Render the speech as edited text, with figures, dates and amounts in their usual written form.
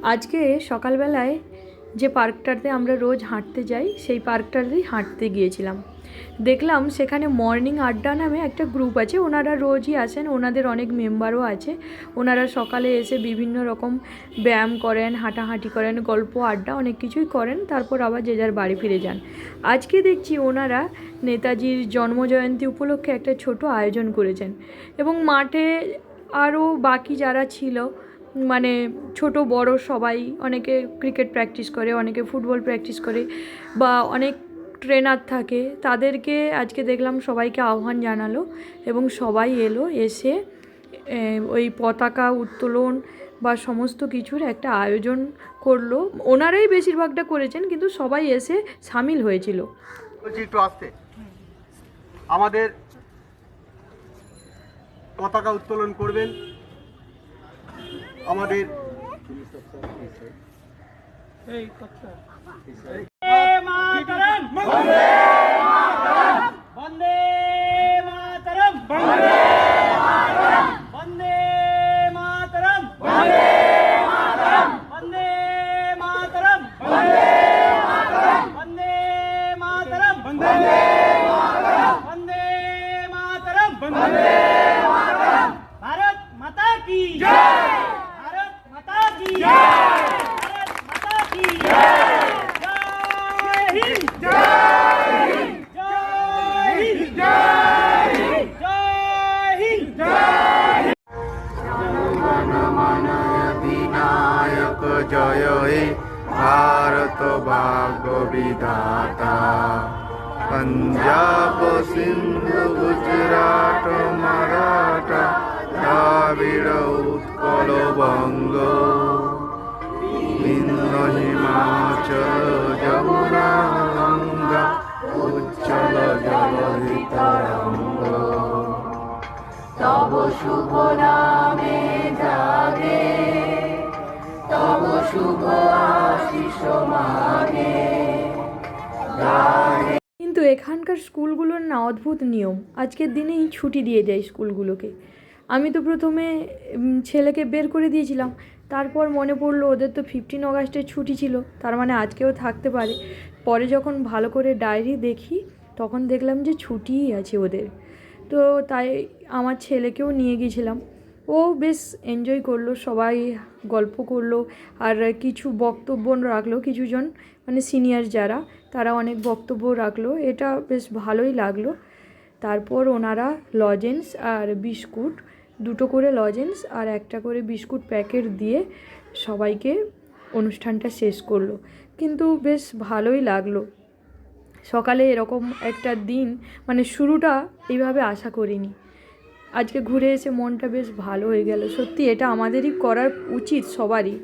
আজকে সকালবেলায় যে পার্কটাতে আমরা রোজ হাঁটতে যাই সেই পার্কটাতেই হাঁটতে গিয়েছিলাম। দেখলাম সেখানে মর্নিং আড্ডা নামে একটা গ্রুপ আছে, ওনারা রোজই আসেন, ওনাদের অনেক মেম্বারও আছে। ওনারা সকালে এসে বিভিন্ন রকম ব্যায়াম করেন, হাঁটাহাঁটি করেন, গল্প আড্ডা অনেক কিছুই করেন, তারপর আবার যে যার বাড়ি ফিরে যান। আজকে দেখছি ওনারা নেতাজির জন্মজয়ন্তী উপলক্ষে একটা ছোট আয়োজন করেছেন এবং মাঠে আরও বাকি যারা ছিল, মানে ছোট বড় সবাই, অনেকে ক্রিকেট প্র্যাকটিস করে, অনেকে ফুটবল প্র্যাকটিস করে, বা অনেক ট্রেনার থাকে, তাদেরকে আজকে দেখলাম সবাইকে আহ্বান জানালো এবং সবাই এলো, এসে ওই পতাকা উত্তোলন বা সমস্ত কিছুর একটা আয়োজন করলো। ওনারাই বেশিরভাগটা করেছেন, কিন্তু সবাই এসে সামিল হয়েছিল। একটু আসতে আমাদের পতাকা উত্তোলন করবেন আমাদের भारत माता की जय, भारत माता की जय, भारत माता की जय, जय हिंद, जय हिंद, जय हिंद, जय हिंद, जय हिंद, जय जन मन अधिनायक जय हे भारत भाग्य विधाता पंजाब सिंधु गुजरात मराठा द्राविड़ उत्कल बंग विंध्य हिमाचल यमुना गंगा उज्जल जलधि तरंग तब शुभ नामे जागे, तब शुभ आशीष मागे। কিন্তু এখানকার স্কুলগুলোর না অদ্ভুত নিয়ম, আজকের দিনেই ছুটি দিয়ে দেয় স্কুলগুলোকে। আমি তো প্রথমে ছেলেকে বের করে দিয়েছিলাম, তারপর মনে পড়লো ওদের তো 15 অগাস্টের ছুটি ছিল, তার মানে আজকেও থাকতে পারে। পরে যখন ভালো করে ডায়েরি দেখি তখন দেখলাম যে ছুটিই আছে ওদের। তো তাই আমার ছেলেকেও নিয়ে গিয়েছিলাম, ও বেশ এনজয় করলো, সবাই গল্প করলো আর কিছু বক্তব্য রাখলো, কিছুজন মানে সিনিয়র যারা, তারা অনেক বক্তব্য রাখলো, এটা বেশ ভালোই লাগলো। তারপর ওনারা লজেন্স আর বিস্কুট, 2টো করে লজেন্স আর একটা করে বিস্কুট প্যাকেট দিয়ে সবাইকে অনুষ্ঠানটা শেষ করলো, কিন্তু বেশ ভালোই লাগলো। সকালে এরকম একটা দিন, মানে শুরুটা এইভাবে আশা করিনি। আজকে ঘুরে এসে মনটা বেশ ভালো হয়ে গেল। সত্যি এটা আমাদেরই করার উচিত সবারই।